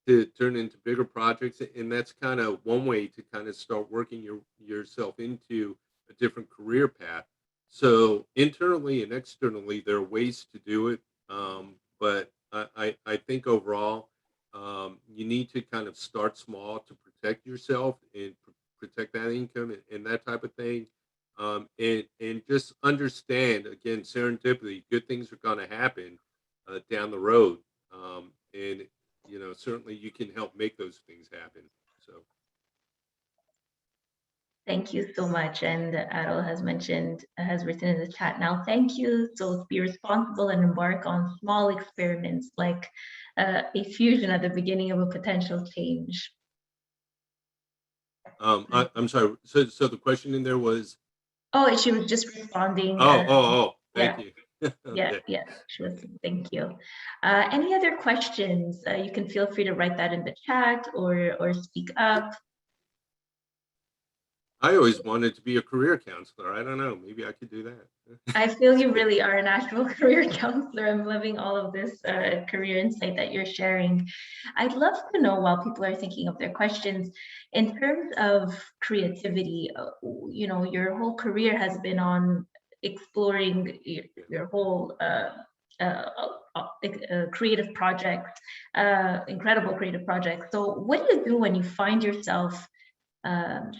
to turn into bigger projects, and that's kind of one way to kind of start working yourself into a different career path. So internally and externally there are ways to do it, but I think overall, you need to kind of start small to protect yourself and protect that income and that type of thing, and just understand, again, serendipity, good things are going to happen down the road, and certainly you can help make those things happen. So, Thank you so much. And Adol has mentioned, has written in the chat now, thank you. So be responsible and embark on small experiments like a fusion at the beginning of a potential change. I'm sorry. So the question in there was, Oh, she was just responding. oh, thank Yeah, you. yeah, Okay. yeah. She was, thank you. Any other questions? You can feel free to write that in the chat or speak up. I always wanted to be a career counselor. I don't know. Maybe I could do that. I feel Just you kidding. really are an actual career counselor. I'm loving all of this career insight that you're sharing. I'd love to know, while people are thinking of their questions, in terms of creativity, your whole career has been on exploring your whole creative projects, incredible creative projects. So what do you do when you find yourself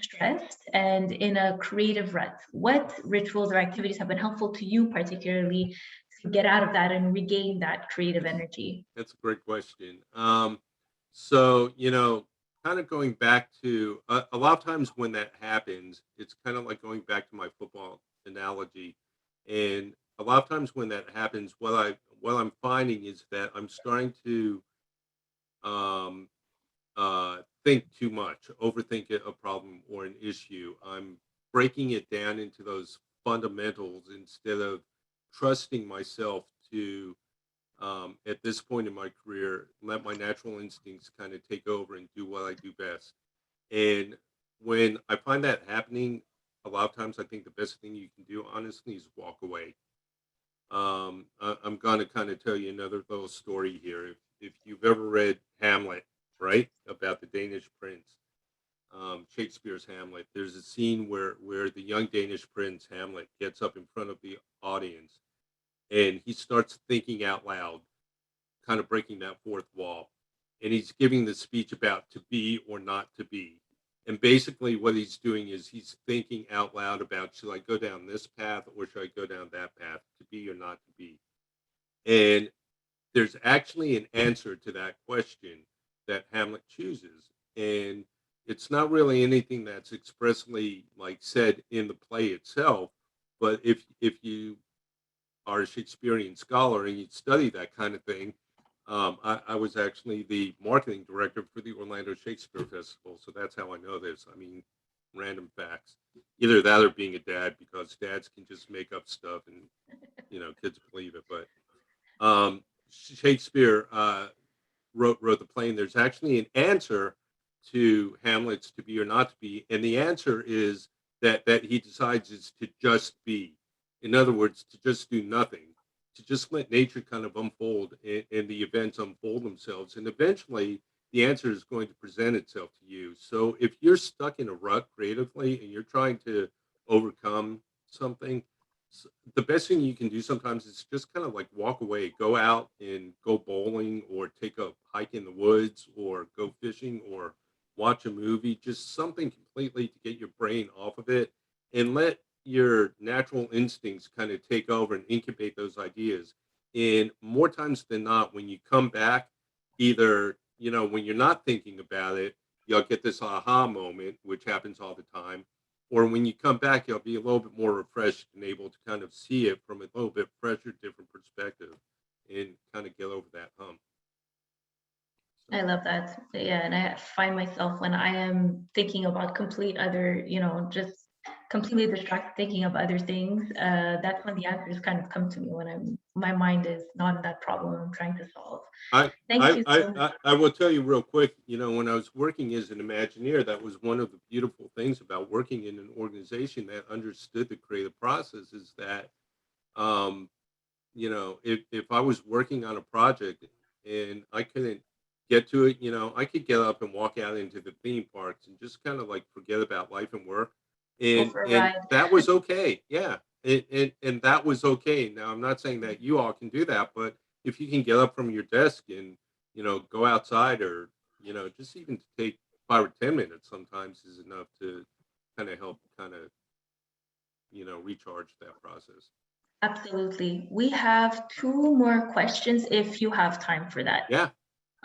stressed and in a creative rut? What rituals or activities have been helpful to you, particularly, to get out of that and regain that creative energy? That's a great question. So kind of going back to a lot of times when that happens, it's kind of like going back to my football analogy. And a lot of times when that happens, what I'm finding is that I'm starting to um, think too much, overthink a problem or an issue. I'm breaking it down into those fundamentals instead of trusting myself to, at this point in my career, let my natural instincts kind of take over and do what I do best. And when I find that happening, a lot of times I think the best thing you can do, honestly, is walk away. I'm going to kind of tell you another little story here. If you've ever read Hamlet, right, about the Danish prince, Shakespeare's Hamlet, there's a scene where the young Danish prince Hamlet gets up in front of the audience and he starts thinking out loud, kind of breaking that fourth wall. And he's giving the speech about to be or not to be. And basically, what he's doing is he's thinking out loud about, should I go down this path or should I go down that path, to be or not to be? And there's actually an answer to that question that Hamlet chooses. And it's not really anything that's expressly like said in the play itself. But if you are a Shakespearean scholar and you study that kind of thing, I was actually the marketing director for the Orlando Shakespeare Festival, so that's how I know this. I mean, random facts. Either that or being a dad, because dads can just make up stuff and kids believe it. But Shakespeare wrote the play, and there's actually an answer to Hamlet's "to be or not to be," and the answer is that he decides is to just be. In other words, to just do nothing, to just let nature kind of unfold and the events unfold themselves, and eventually the answer is going to present itself to you. So if you're stuck in a rut creatively and you're trying to overcome something, the best thing you can do sometimes is just kind of like walk away, go out and go bowling or take a hike in the woods or go fishing or watch a movie, just something completely to get your brain off of it and let your natural instincts kind of take over and incubate those ideas. And more times than not, when you come back, either, when you're not thinking about it, you'll get this aha moment, which happens all the time, or when you come back, you'll be a little bit more refreshed and able to kind of see it from a little bit fresher, different perspective and kind of get over that hump. I love that. Yeah, and I find myself when I am thinking about complete other, just completely distracted thinking of other things. That's when the answers kind of come to me when my mind is not in that problem I'm trying to solve. I, Thank I, you I, so much. I will tell you real quick, when I was working as an Imagineer, that was one of the beautiful things about working in an organization that understood the creative process is that, um, if I was working on a project and I couldn't get to it, I could get up and walk out into the theme parks and just kind of like forget about life and work. Go And for a and ride. that was okay. Yeah. And that was okay. Now I'm not saying that you all can do that, but if you can get up from your desk and, go outside or, just even to take 5 or 10 minutes sometimes is enough to kind of help kind of, recharge that process. Absolutely. We have two more questions if you have time for that. Yeah.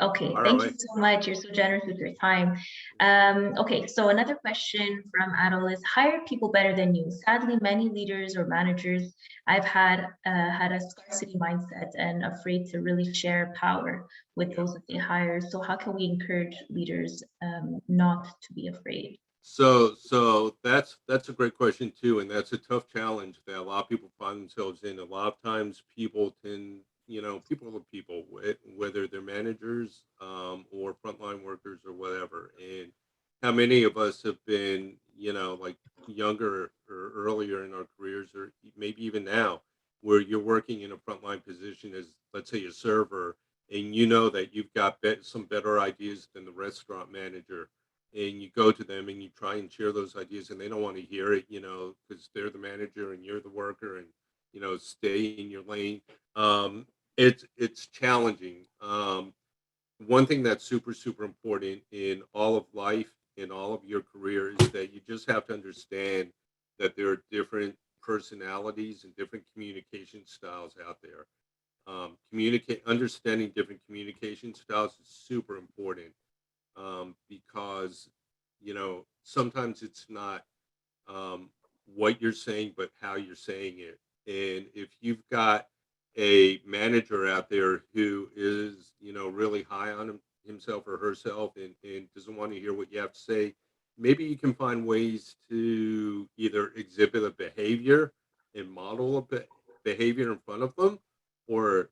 Okay, Fire thank you away. so much. You're so generous with your time. Okay, so another question from Adol is hire people better than you. Sadly, many leaders or managers I've had a scarcity mindset and afraid to really share power with Yeah. those that they hire. So how can we encourage leaders not to be afraid? So that's a great question too, and that's a tough challenge that a lot of people find themselves in. A lot of times, people tend, people are people, whether they're managers or frontline workers or whatever. And how many of us have been, like younger or earlier in our careers, or maybe even now, where you're working in a frontline position as, let's say, a server, and you know that you've got some better ideas than the restaurant manager and you go to them and you try and share those ideas and they don't want to hear it, because they're the manager and you're the worker and, stay in your lane. Um, it's challenging. One thing that's super, super important in all of life, in all of your career is that you just have to understand that there are different personalities and different communication styles out there. Understanding different communication styles is super important because sometimes it's not what you're saying, but how you're saying it. And if you've got a manager out there who is really high on himself or herself and doesn't want to hear what you have to say, maybe you can find ways to either exhibit a behavior and model a behavior in front of them, or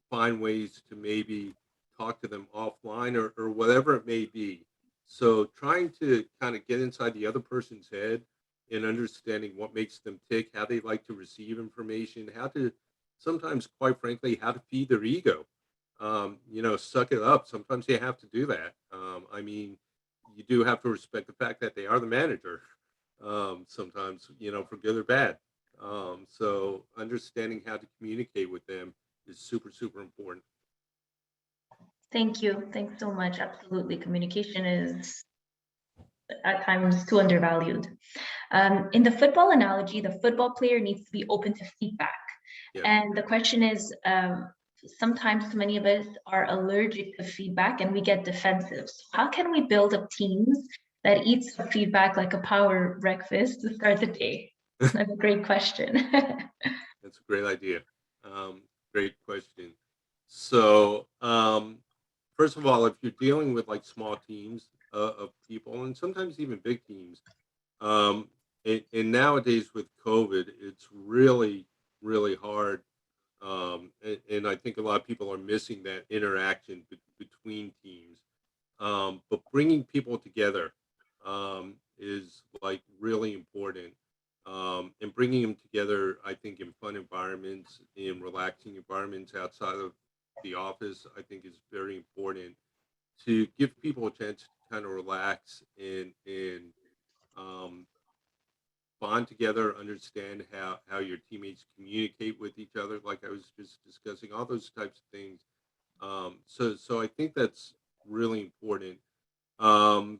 find ways to maybe talk to them offline or whatever it may be. So trying to kind of get inside the other person's head and understanding what makes them tick, how they like to receive information, how to sometimes, quite frankly, how to feed their ego. Suck it up. Sometimes you have to do that. I mean, you do have to respect the fact that they are the manager. Sometimes, for good or bad. So understanding how to communicate with them is super, super important. Thank you. Thanks so much. Absolutely. Communication is at times too undervalued. In the football analogy, the football player needs to be open to feedback. Yeah. And the question is, sometimes many of us are allergic to feedback and we get defensive. So how can we build up teams that eat some feedback like a power breakfast to start the day? That's a great question. That's a great idea. Great question. So, first of all, if you're dealing with like small teams of people, and sometimes even big teams, and nowadays with COVID, it's really, really hard And I think a lot of people are missing that interaction between teams. But bringing people together is like really important. And bringing them together, I think, in fun environments, in relaxing environments outside of the office, I think is very important to give people a chance to kind of relax and um, bond together, understand how your teammates communicate with each other, like I was just discussing, all those types of things. So I think that's really important. Um,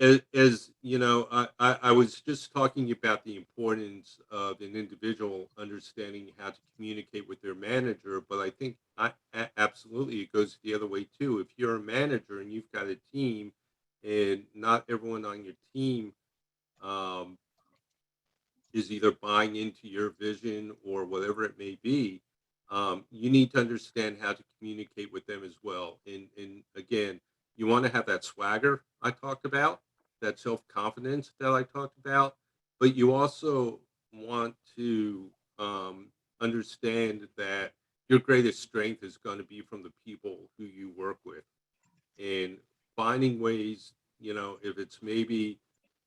as you know, I was just talking about the importance of an individual understanding how to communicate with their manager, but I think absolutely it goes the other way too. If you're a manager and you've got a team, and not everyone on your team um, is either buying into your vision or whatever it may be, you need to understand how to communicate with them as well. And again, you want to have that swagger I talked about, that self confidence that I talked about, but you also want to understand that your greatest strength is going to be from the people who you work with, and finding ways, if it's maybe,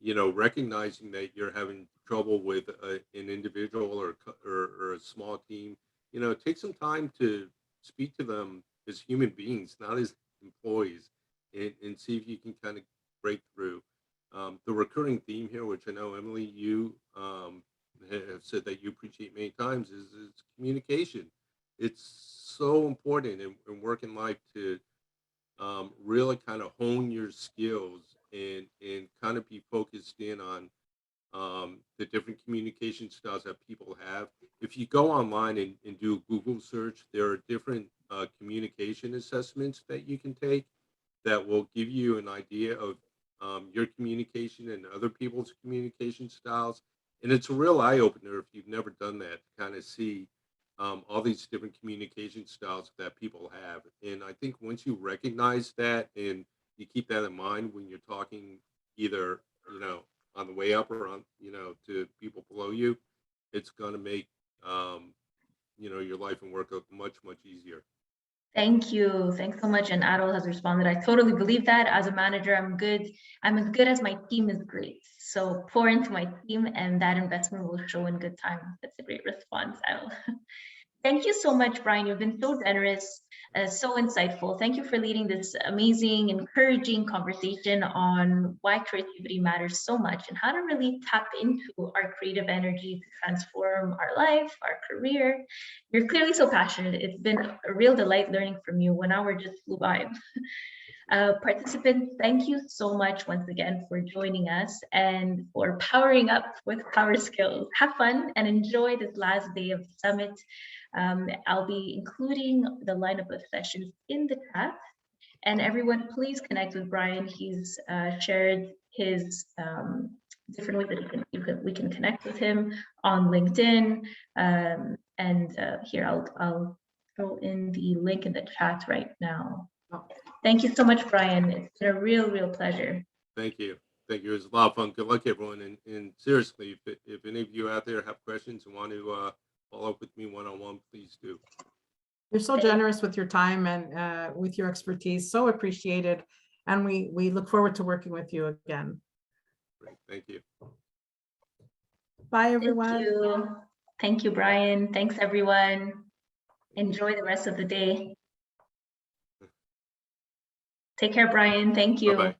recognizing that you're having trouble with an individual or a small team, take some time to speak to them as human beings, not as employees, and see if you can kind of break through. The recurring theme here, which I know, Emily, you have said that you appreciate many times, is communication. It's so important in working life to really kind of hone your skills and kind of be focused in on the different communication styles that people have. If you go online and do a Google search, there are different communication assessments that you can take that will give you an idea of your communication and other people's communication styles. And it's a real eye opener if you've never done that, to kind of see all these different communication styles that people have. And I think once you recognize that and you keep that in mind when you're talking, either, on the way up or on, to people below you, it's going to make, um, your life and work much, much easier. Thank you. Thanks so much. And Adol has responded. I totally believe that. As a manager, I'm good. I'm as good as my team is great. So pour into my team, and that investment will show in good time. That's a great response, Adol. Thank you so much, Brian. You've been so generous, so insightful. Thank you for leading this amazing, encouraging conversation on why creativity matters so much and how to really tap into our creative energy to transform our life, our career. You're clearly so passionate. It's been a real delight learning from you. 1 hour just flew by. Participants, thank you so much once again for joining us and for powering up with Power Skills. Have fun and enjoy this last day of the summit. I'll be including the lineup of sessions in the chat. And everyone, please connect with Brian. He's shared his different ways that we can connect with him on LinkedIn. Here, I'll throw in the link in the chat right now. Thank you so much, Brian. It's been a real pleasure. Thank you. Thank you. It was a lot of fun. Good luck, everyone. And seriously, if any of you out there have questions and want to follow up with me one-on-one, please do. You're so generous with your time and with your expertise. So appreciated. And we look forward to working with you again. Great. Thank you. Bye, everyone. Thank you. Thank you, Brian. Thanks, everyone. Enjoy the rest of the day. Take care, Brian. Thank you. Bye-bye.